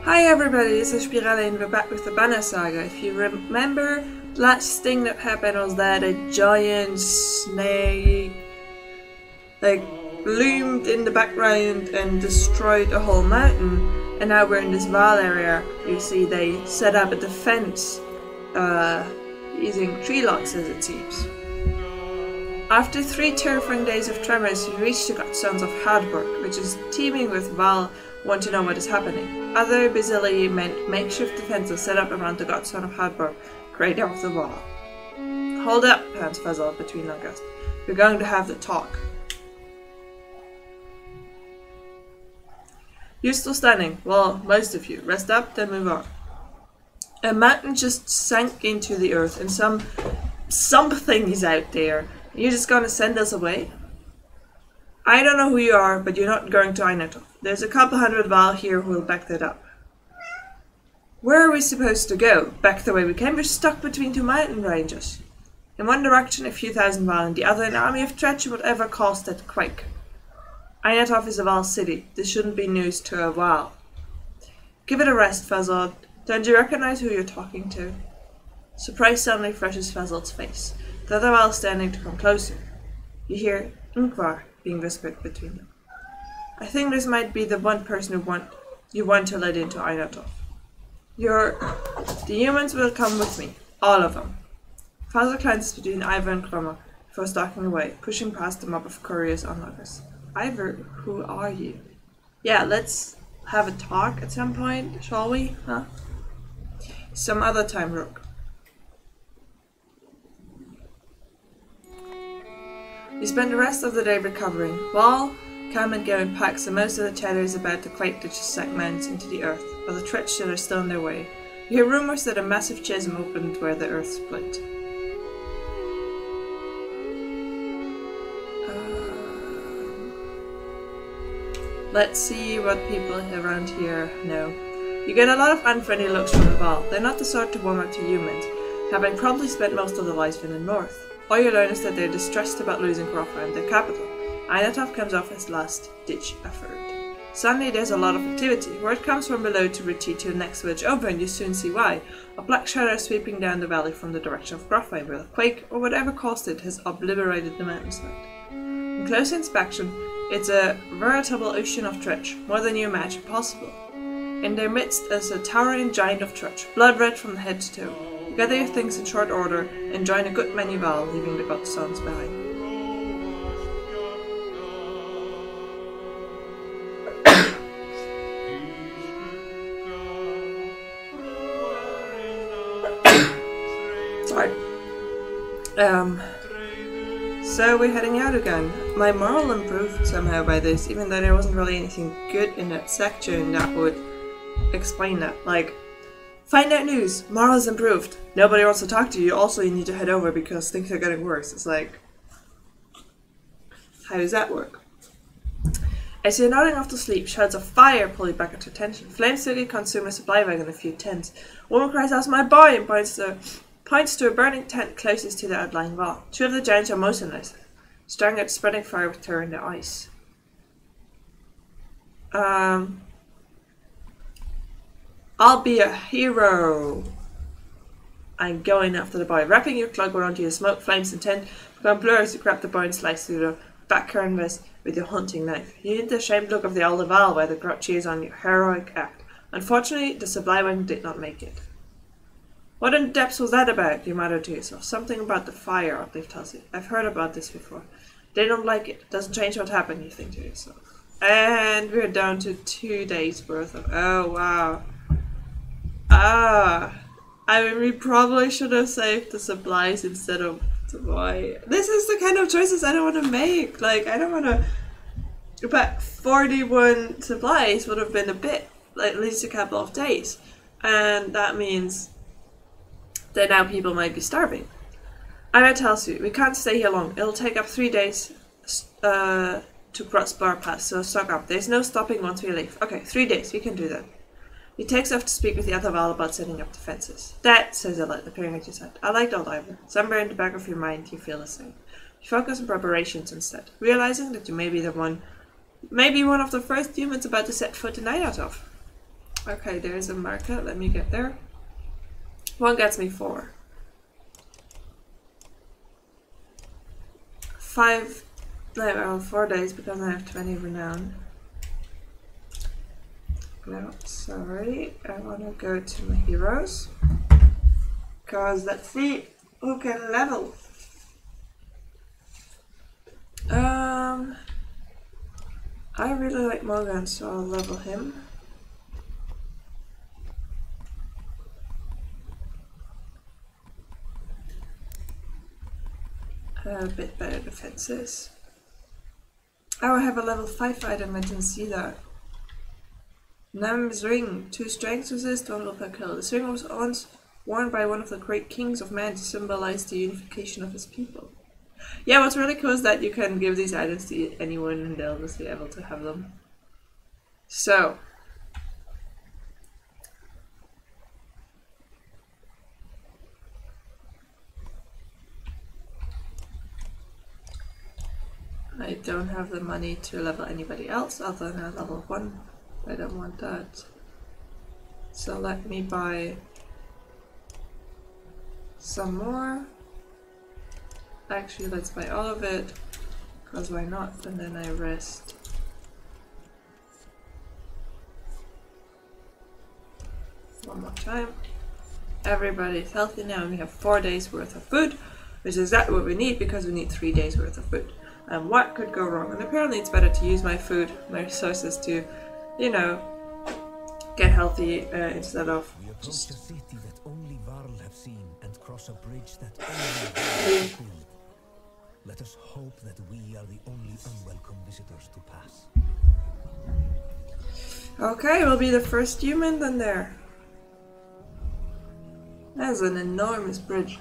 Hi everybody, this is Spirelli and we're back with the Banner Saga. If you remember, the last thing that happened was that a giant snake loomed in the background and destroyed a whole mountain, and now we're in this Val area. You see they set up a defense using tree locks, as it seems. After 3 terrifying days of tremors, you reach the Godsons of Hardburg, which is teeming with Val want to know what is happening. Other busily makeshift defenses set up around the Godson of Hardburg, crater of the wall. Hold up, pants Fuzzle between long gusts. We're going to have the talk. You're still standing. Well, most of you. Rest up, then move on. A mountain just sank into the earth and something is out there. You're just gonna send us away? I don't know who you are, but you're not going to Einatov. There's a couple hundred Val here who will back that up. Where are we supposed to go? Back the way we came? We're stuck between 2 mountain ranges. In one direction a few thousand Val, in the other an army of treachery whatever caused that quake. Einatov is a Val city. This shouldn't be news to a Val. Give it a rest, Fuzzled. Don't you recognize who you're talking to? Surprise suddenly flushes Fuzzled's face. The other Val standing to come closer. You hear Ingvar being whispered between them. I think this might be the one person you want to let into Einatov. The humans will come with me. All of them. Fuzzle glances between Ivor and Krummer before stalking away, pushing past the mob of couriers onlookers. Ivor, who are you? Yeah, let's have a talk at some point, shall we? Huh? Some other time, Rook. We spend the rest of the day recovering. Val come and go in packs, and most of the chatter is about the quake that just sank mountains into the earth, or the treacherous that are still in their way. You hear rumors that a massive chasm opened where the earth split. Let's see what people around here know. You get a lot of unfriendly looks from the Val. They're not the sort to warm up to humans, having probably spent most of their lives in the north. All you learn is that they're distressed about losing Groffa and their capital. Einatov comes off as last-ditch effort. Suddenly there's a lot of activity. Word comes from below to retreat to the next village over, and you soon see why. A black shadow sweeping down the valley from the direction of Groffa, where the quake, or whatever caused it, has obliterated the mountainside. On close inspection, it's a veritable ocean of trash, more than you imagine possible. In their midst is a towering giant of trash, blood red from the head to toe. Gather your things in short order and join a good many Val, leaving the Godsons behind. Sorry. So we're heading out again. My moral improved somehow by this, even though there wasn't really anything good in that section that would explain that. Like, find out news. Morals improved. Nobody wants to talk to you. Also, you need to head over because things are getting worse. It's like, how does that work? As you're nodding off to sleep, shouts of fire pull you back into attention. Flames quickly consume a supply wagon and a few tents. A woman cries out, "My boy!" and points to a burning tent closest to the outlying wall. 2 of the giants are motionless, staring at spreading fire with terror in their eyes. I'll be a hero. I'm going after the boy. Wrapping your cloak around you, smoke, flames, and tent become blurry as you grab the boy and slice through the back canvas with your hunting knife. You hit the ashamed look of the elder Val while the crowd cheers on your heroic act. Unfortunately, the supply wagon did not make it. What in the depths was that about? You mutter to yourself. Something about the fire, Uplift tells you. I've heard about this before. They don't like it. Doesn't change what happened, you think to yourself. And we're down to 2 days worth of... Oh, wow. I mean, we probably should have saved the supplies instead of the boy. This is the kind of choices I don't want to make. Like, I don't want to... But 41 supplies would have been a bit, like, at least a couple of days. And that means that now people might be starving. Ira tells you, we can't stay here long. It'll take up 3 days to cross Bar Pass, so stock up. There's no stopping once we leave. Okay, 3 days, we can do that. He takes off to speak with the other Val about setting up defenses. That, says Ella, appearing at your side. I liked old Ivor. Somewhere in the back of your mind you feel the same. You focus on preparations instead, realizing that you may be one of the first humans about to set foot in Einatov. Okay, there's a market. Let me get there. One gets me 4. 5, no, 4 days because I have 20 renown. No, sorry. I want to go to my heroes. Because let's see who can level. I really like Morgan, so I'll level him. A bit better defenses. Oh, I have a level 5 item, I didn't see that. Nam's ring, 2 strength resist, 1 will per kill. This ring was once worn by one of the great kings of man to symbolize the unification of his people. Yeah, what's really cool is that you can give these items to anyone and they'll just be able to have them. So. I don't have the money to level anybody else other than a level 1. I don't want that. So let me buy some more. Actually, let's buy all of it, because why not? And then I rest. One more time. Everybody's healthy now, and we have 4 days worth of food, which is exactly what we need because we need 3 days worth of food. And what could go wrong? And apparently it's better to use my food, my resources to, you know, get healthy instead of just a city that only Varl have seen and cross a bridge that only Varl built. Let us hope that we are the only unwelcome visitors to pass. Okay, we'll be the first human then there. That's an enormous bridge.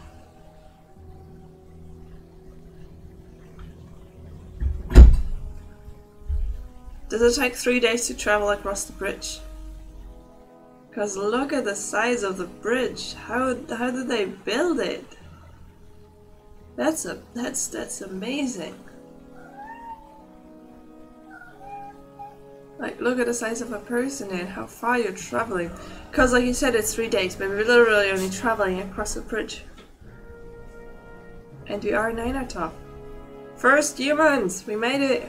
Does it take 3 days to travel across the bridge? Because look at the size of the bridge. How did they build it? That's amazing. Like, look at the size of a person and how far you're traveling. Because like you said, it's 3 days, but we're literally only traveling across the bridge. And we are in Einartop. First humans! We made it!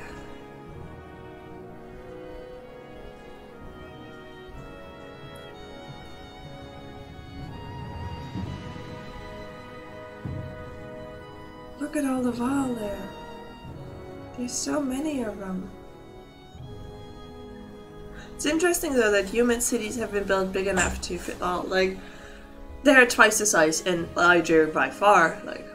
Look at all the Val there. There's so many of them. It's interesting though that human cities have been built big enough to fit all. Like, they're twice the size in Nigeria by far, like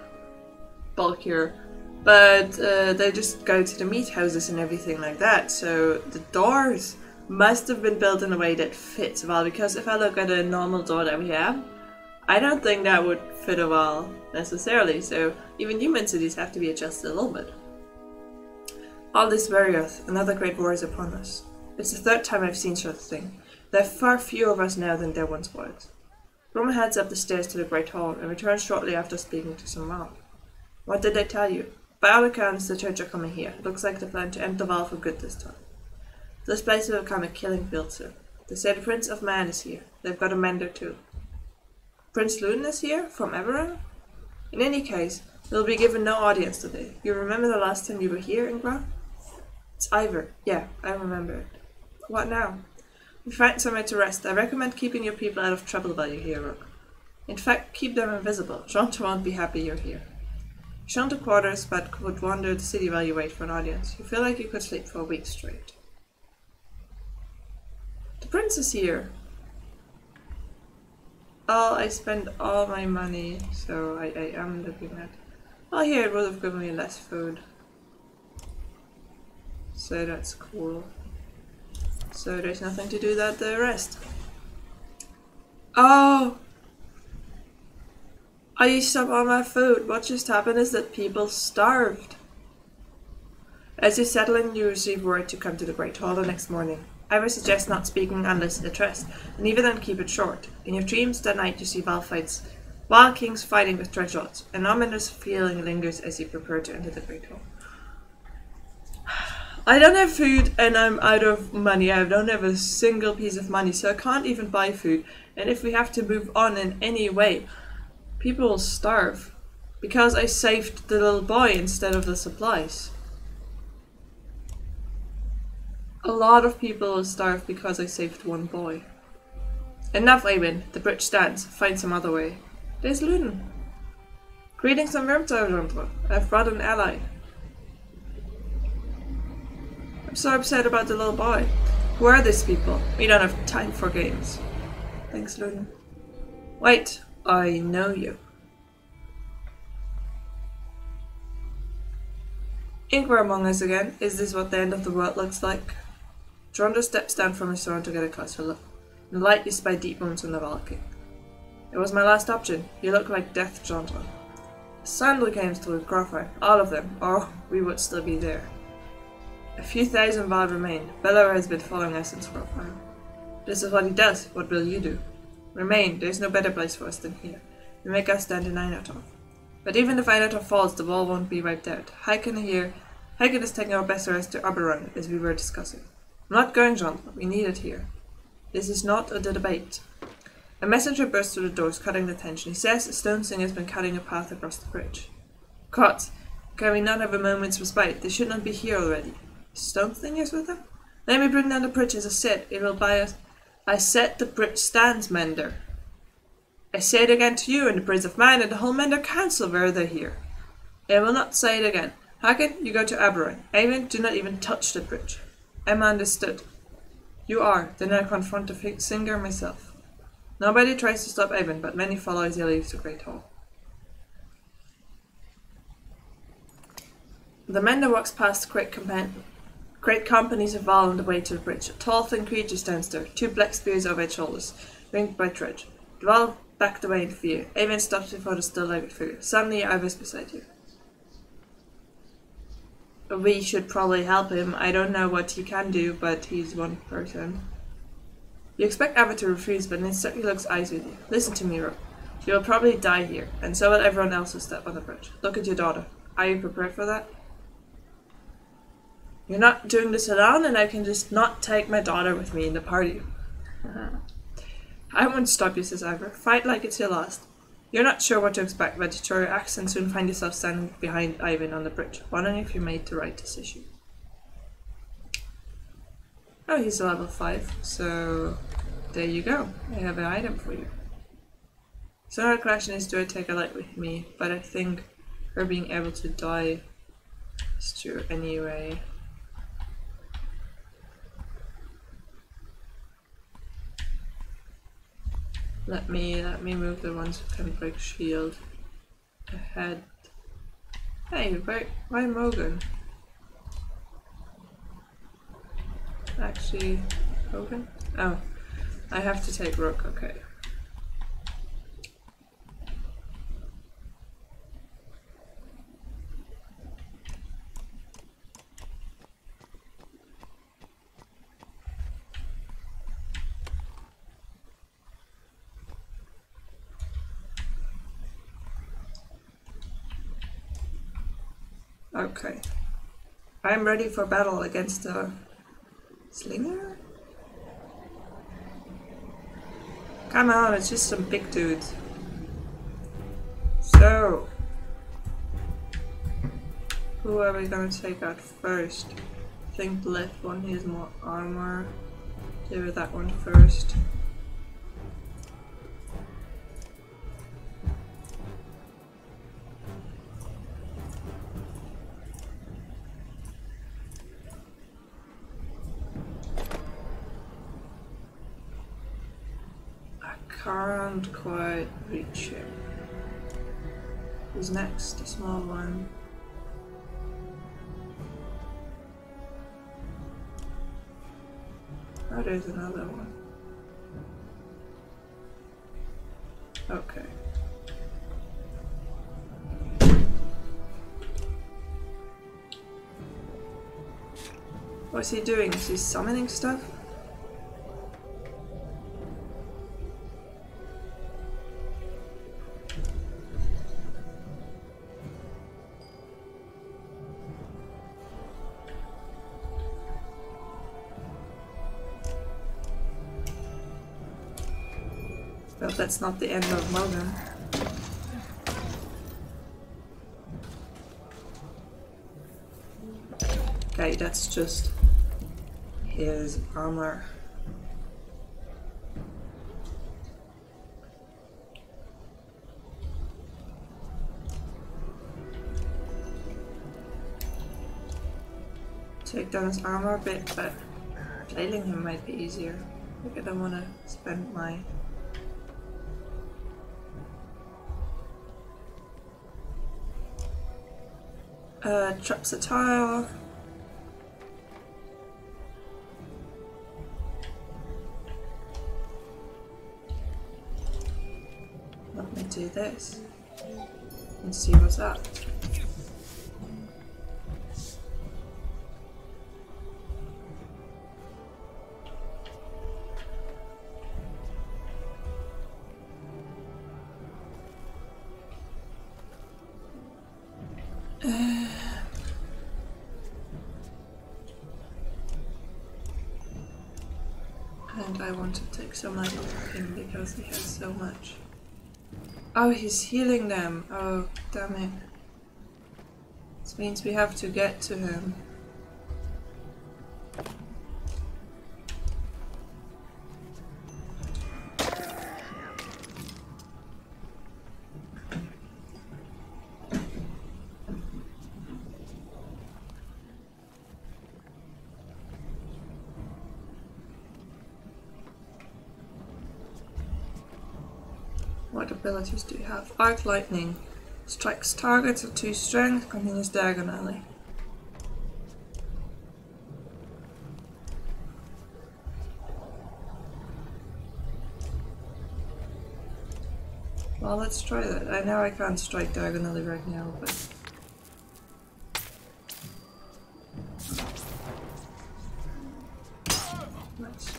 bulkier. But they just go to the meat houses and everything like that. So the doors must have been built in a way that fits well. Because if I look at a normal door that we have, I don't think that would fit a wall necessarily, so even human cities have to be adjusted a little bit. All this very earth, another great war is upon us. It's the 3rd time I've seen such a thing. There are far fewer of us now than there once was. Roma heads up the stairs to the Great Hall and returns shortly after speaking to some Val. What did they tell you? By all accounts, the church are coming here. It looks like they plan to end the Val for good this time. This place will become a killing field soon. They say the Prince of Man is here. They've got a mender too. Prince Luden is here, from Eberron? In any case, we'll be given no audience today. You remember the last time you were here, Ingvar? It's Ivor. Yeah, I remember it. What now? We find somewhere to rest. I recommend keeping your people out of trouble while you're here, Rook. In fact, keep them invisible. Jean won't be happy you're here. You shun to quarters, but would wander the city while you wait for an audience. You feel like you could sleep for a week straight. The prince is here. Oh, I spend all my money, so I am looking at... Oh, here it would have given me less food. So that's cool. So there's nothing to do that the rest. Oh! I used up all my food. What just happened is that people starved. As you settle in, you receive word to come to the Great Hall the next morning. I would suggest not speaking unless addressed, and even then keep it short. In your dreams that night you see Val kings fighting with dreadnoughts. An ominous feeling lingers as you prepare to enter the Great Hall. I don't have food and I'm out of money. I don't have a single piece of money, so I can't even buy food. And if we have to move on in any way, people will starve. Because I saved the little boy instead of the supplies. A lot of people will starve because I saved one boy. Enough, Awen. The bridge stands. Find some other way. There's Luden. Greetings and warmth, I've brought an ally. I'm so upset about the little boy. Who are these people? We don't have time for games. Thanks, Luden. Wait, I know you. Ink were among us again. Is this what the end of the world looks like? Dronda steps down from his throne to get a closer look. The light is by deep wounds on the Valky. It was my last option. You look like death, Dronda. Suddenly came through Crossfire, all of them, or we would still be there. A few thousand Val remain. Bellower has been following us since Crossfire. This is what he does. What will you do? Remain. There's no better place for us than here. You make us stand in Einatov. But even if Einatov falls, the wall won't be wiped out. Hyken is taking our best rest to Oberon, as we were discussing. I'm not going, John. We need it here. This is not a debate. A messenger bursts through the doors, cutting the tension. He says a stone singer has been cutting a path across the bridge. God, can we not have a moment's respite? They should not be here already. Stone singers with them? Let me bring down the bridge, as I said. It will buy us. I said the bridge stands, Mender. I say it again to you and the Prince of Man and the whole Mender Council were they here. I will not say it again. Hagen, you go to Aberon. Awen, do not even touch the bridge. Emma understood. You are. Then I confront the singer myself. Nobody tries to stop Awen, but many follow as he leaves the Great Hall. The Mender walks past great companies of Val on the way to the bridge. A tall, thin creature stands there, two black spears over its shoulders, ringed by tread. The Val backed away in fear. Awen stops before the still-legged figure. Suddenly, I was beside you. We should probably help him. I don't know what he can do, but he's one person. You expect Ava to refuse, but instead he looks eyes with you. Listen to me, Rook. You will probably die here, and so will everyone else who step on the bridge. Look at your daughter. Are you prepared for that? You're not doing this alone, and I can just not take my daughter with me in the party. I won't stop you, says Ivor. Fight like it's your last. You're not sure what to expect, but you throw your axe and soon find yourself standing behind Ivan on the bridge, wondering if you made the right decision. Oh, he's a level 5, so there you go. I have an item for you. So our question is, do I take a light with me? But I think her being able to die is true anyway. Let me move the ones who can break shield ahead. Hey, why Mogan? Actually, Hogan? Oh, I have to take Rook, okay. Okay. I'm ready for battle against the Slinger? Come on, it's just some big dudes. So, who are we gonna take out first? I think the left one has more armor. Do that one first. Can't quite reach him. Who's next? The small one. Oh, there's another one. Okay. What's he doing? Is he summoning stuff? But that's not the end of Morgan. Okay, that's just his armor. Take down his armor a bit, but flailing him might be easier. I think I don't want to spend my... traps a tile. Let me do this and see what's up. And I want to take some life off him because he has so much. Oh, he's healing them. Oh, damn it. This means we have to get to him. What abilities do you have? Arc Lightning. Strikes targets at 2 strength, continues diagonally. Well, let's try that. I know I can't strike diagonally right now, but... Nice.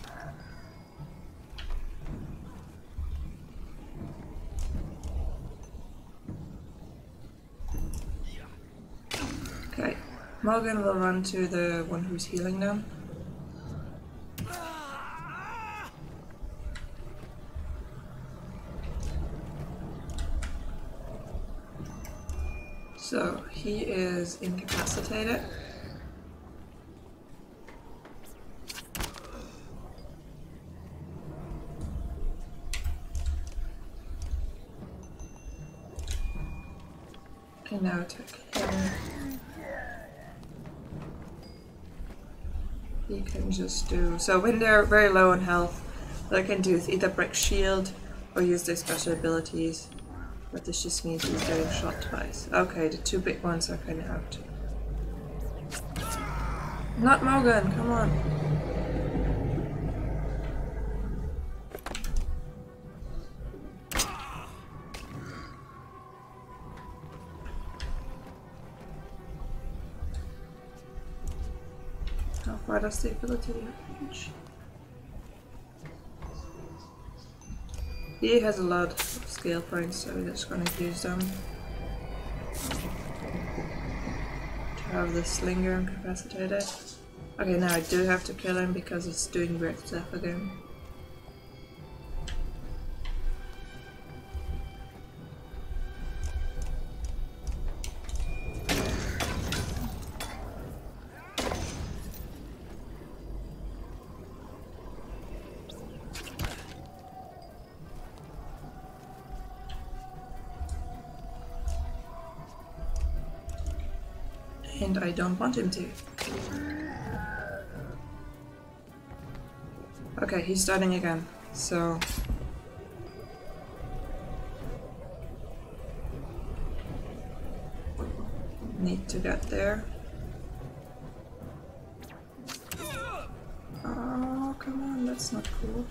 Okay, Morgan will run to the one who's healing them. So, he is incapacitated. Okay, now attack him. He can just do... So when they're very low on health, what I can do is either break shield or use their special abilities. But this just means he's getting shot twice. Okay, the 2 big ones are kind of out. Not Morgan, come on. How far does the ability reach? He has a lot of skill points, so we're just gonna use them to have the slinger incapacitated. Okay, now I do have to kill him because he's doing weird stuff again. And I don't want him to. Okay, he's starting again, so... Need to get there. Oh, come on, that's not cool.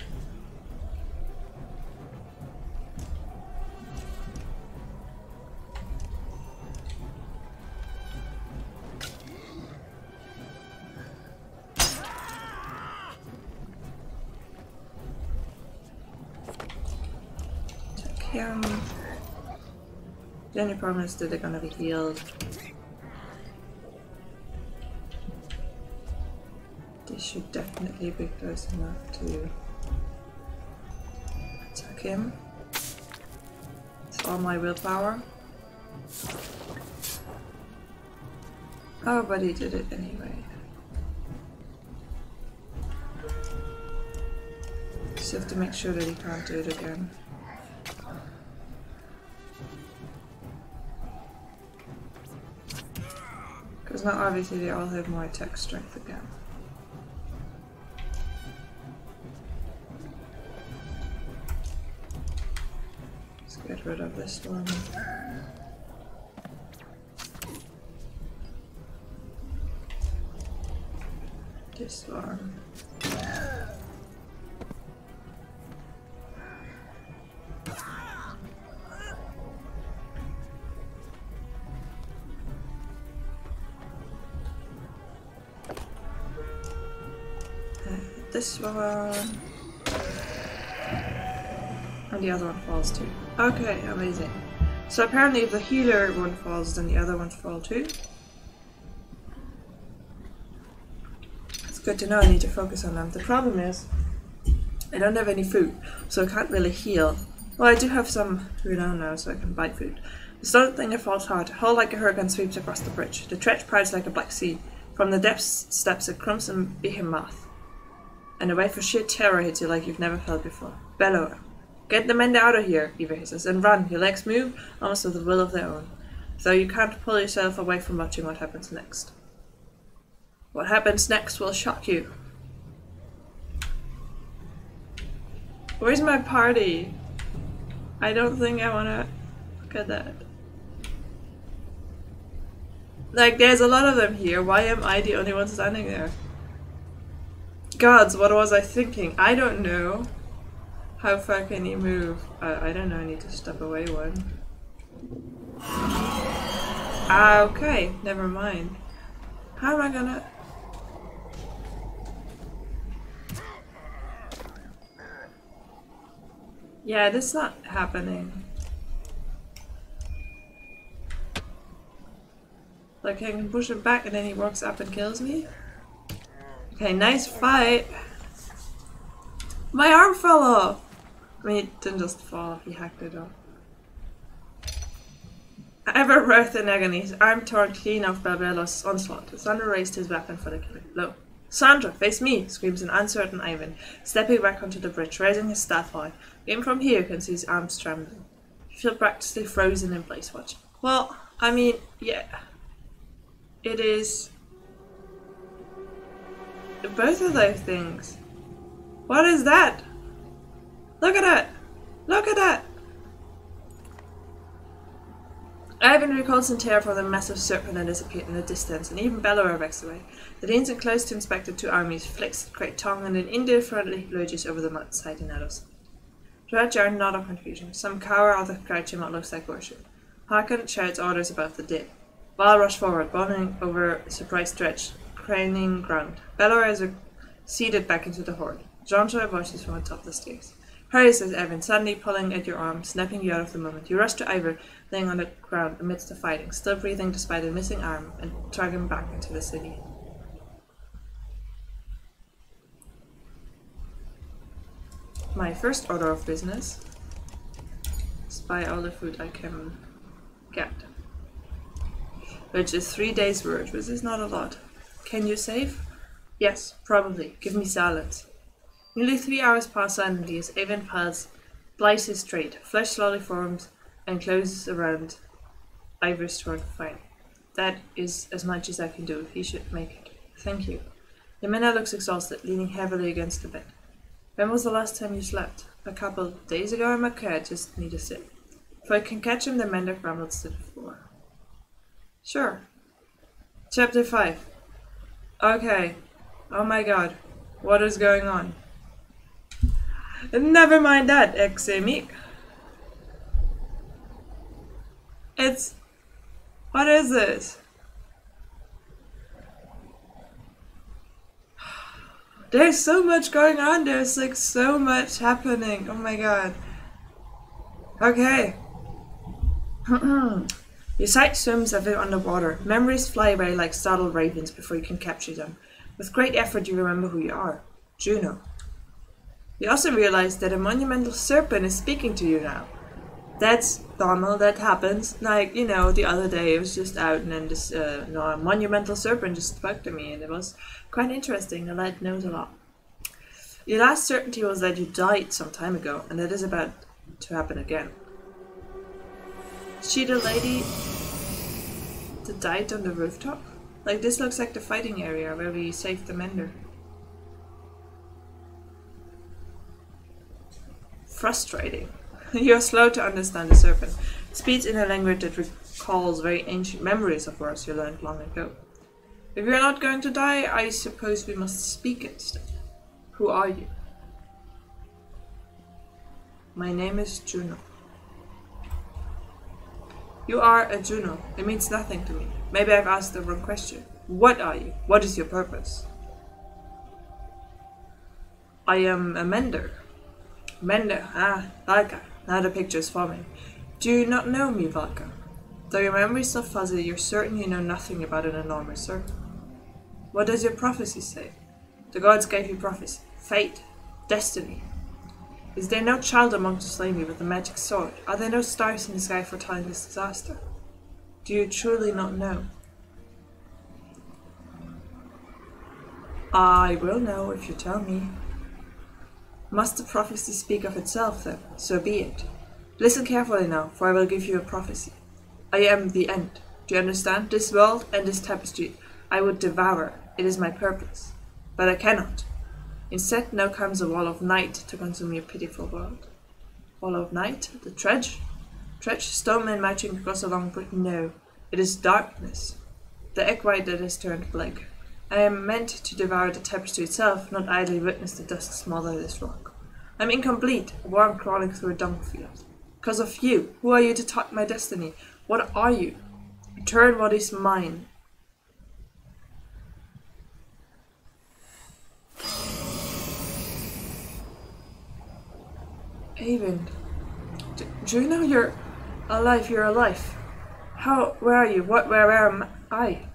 The only problem is that they're gonna be healed. They should definitely be close enough to Attack him. It's all my willpower. Oh, but he did it anyway. Just have to make sure that he can't do it again. Because now obviously they all have more attack strength again. Let's get rid of this one. This one. This one. And the other one falls too. Okay, amazing. So apparently if the healer one falls, then the other ones fall too. It's good to know, I need to focus on them. The problem is, I don't have any food, so I can't really heal. Well, I do have some food now, so I can buy food. The stone thing that falls hard, hull like a hurricane sweeps across the bridge. The trench prides like a black sea. From the depths steps a crimson behemoth. And a wave of sheer terror hits you like you've never felt before. Bellow. Get the men out of here, Eva hisses, and run. Your legs move, almost with a will of their own. Though you can't pull yourself away from watching what happens next. What happens next will shock you. Where's my party? I don't think I wanna look at that. Like, there's a lot of them here. Why am I the only one standing there? Gods, what was I thinking? I don't know. How far can he move? I don't know, I need to step away one. Ah, okay, never mind. How am I gonna... Yeah, this is not happening. Like, I can push him back and then he walks up and kills me? Okay, nice fight. My arm fell off. I mean, it didn't just fall off, he hacked it off. Ever writhed in agony, his arm torn clean off Barbella's onslaught. Sandra raised his weapon for the killing blow. Sandra, face me! Screams an uncertain Ivan, stepping back onto the bridge, raising his staff high. Even from here, you can see his arms trembling. You feel practically frozen in place watching. Well, I mean, yeah. It is... both of those things. What is that? Look at it! Look at that! Ivan recalls in terror from the massive serpent that disappeared in the distance, and even Bellower backs away. He leans in close to inspect the two armies, flicks the great tongue, and then indifferently lurches over the mountainside in others. Throughout are not of confusion. Some cower, others crouch in what looks like worship. Harkon shouts orders about the dead. Val rush forward, bounding over a surprised stretch, craning ground. Bellower is seated back into the horde. Jontra watches from atop the stairs. Hurry, says Evan, suddenly pulling at your arm, snapping you out of the moment. You rush to Ivor, laying on the ground amidst the fighting, still breathing despite a missing arm, and drag him back into the city. My first order of business is buy all the food I can get. Which is 3 days' worth, which is not a lot. Can you save? Yes, probably. Give me silence. Nearly 3 hours pass silently as Avon Pals plies his trade. Flesh slowly forms and closes around Ivor's torn fine. That is as much as I can do. He should make it. Thank you. The Mena looks exhausted, leaning heavily against the bed. When was the last time you slept? A couple of days ago. I'm okay, I just need a sip. If I can catch him, the Mender crumbles to the floor. Sure. Chapter 5. Okay. Oh my god. What is going on? Never mind that, ex-amic. It's... what is this? There's so much going on, there's like so much happening. Oh my god. Okay. Your sight swims a bit underwater. Memories fly away like startled ravens before you can capture them. With great effort you remember who you are. Juno. You also realize that a monumental serpent is speaking to you now. That's normal, that happens. Like, you know, the other day I was just out and then this a monumental serpent just spoke to me and it was quite interesting. The light knows a lot. Your last certainty was that you died some time ago, and that is about to happen again. Is she the lady that died on the rooftop? Like, this looks like the fighting area where we saved the mender. Frustrating. You are slow to understand the serpent. It speaks in a language that recalls very ancient memories of words you learned long ago. If we are not going to die, I suppose we must speak instead. Who are you? My name is Juno. You are a Juno. It means nothing to me. Maybe I've asked the wrong question. What are you? What is your purpose? I am a mender. Mender, Valka. Now the picture is forming. Do you not know me, Valka? Though your memory is so fuzzy, you're certain you know nothing about an enormous serpent. What does your prophecy say? The gods gave you prophecy, fate, destiny. Is there no child among to slay me with a magic sword? Are there no stars in the sky foretelling this disaster? Do you truly not know? I will know if you tell me. Must the prophecy speak of itself, then? So be it. Listen carefully now, for I will give you a prophecy. I am the end. Do you understand? This world and this tapestry I would devour. It is my purpose. But I cannot. Instead, now comes a wall of night to consume your pitiful world. Wall of night? The dredge? Dredge, stonemen marching across a long bridge? No, it is darkness. The egg white that has turned black. I am meant to devour the tapestry itself, not idly witness the dust smother this rock. I am incomplete, a worm crawling through a dung field. Because of you. Who are you to talk my destiny? What are you? Return what is mine. Avon. Do you know you're alive? You're alive. How? Where are you? Where am I?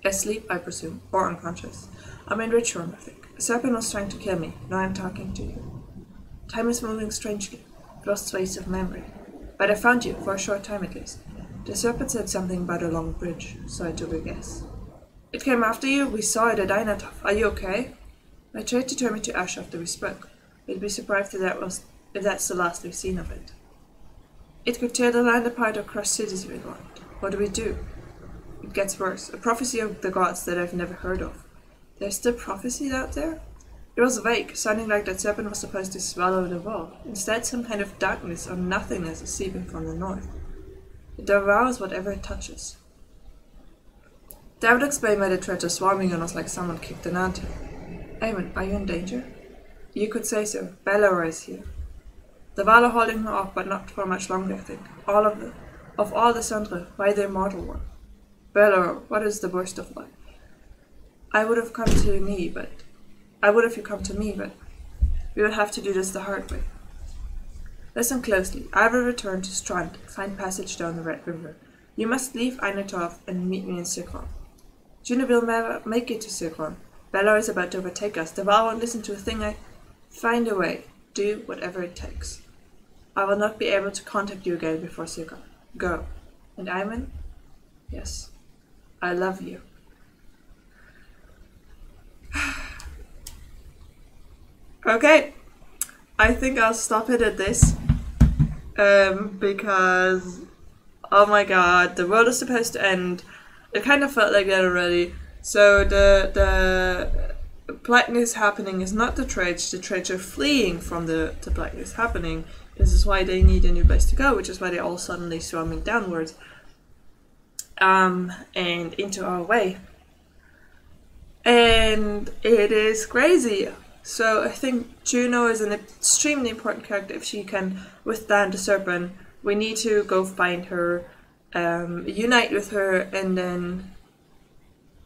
Asleep, I presume, or unconscious. I'm in ritual, I think. A serpent was trying to kill me. Now I'm talking to you. Time is moving strangely. Lost space of memory. But I found you, for a short time at least. The serpent said something about a long bridge, so I took a guess. It came after you. We saw it at Ainatov. Are you okay? I tried to turn me to ash after we spoke. You'd be surprised if that's the last we've seen of it. It could tear the land apart or crush cities if it wanted. What do we do? It gets worse. A prophecy of the gods that I've never heard of. There's still prophecies out there? It was vague, sounding like that serpent was supposed to swallow the world. Instead, some kind of darkness or nothingness is seeping from the north. It devours whatever it touches. That would explain why the threats are swarming on us like someone kicked an ant. Eamon, are you in danger? You could say so. Belor is here. The Val are holding her off, but not for much longer, I think. All of them. Of all the Sandra, why the immortal one? Belor, what is the burst of light? I would have you come to me, but we would have to do this the hard way. Listen closely. I will return to Strand, find passage down the Red River. You must leave Ainatov and meet me in Sikron. Juno will never make it to Sikron. Belor is about to overtake us. The Val won't listen to a thing. Find a way. Do whatever it takes. I will not be able to contact you again before Sikron. Go. And Eamon? Yes. I love you. Okay. I think I'll stop it at this. Because oh my god, the world is supposed to end. It kind of felt like that already. So the blackness happening is not the trades are fleeing from the blackness happening. This is why they need a new place to go, which is why they're all suddenly swarming downwards. And into our way. And it is crazy. So I think Juno is an extremely important character. If she can withstand the serpent, we need to go find her, unite with her, and then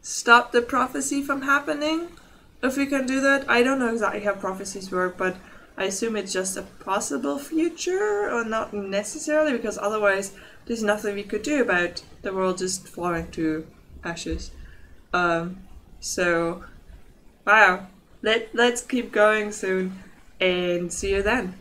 stop the prophecy from happening. If we can do that, I don't know exactly how prophecies work, but I assume it's just a possible future, or not necessarily, because otherwise there's nothing we could do about the world just falling to ashes. So, wow. Let's keep going soon. and see you then.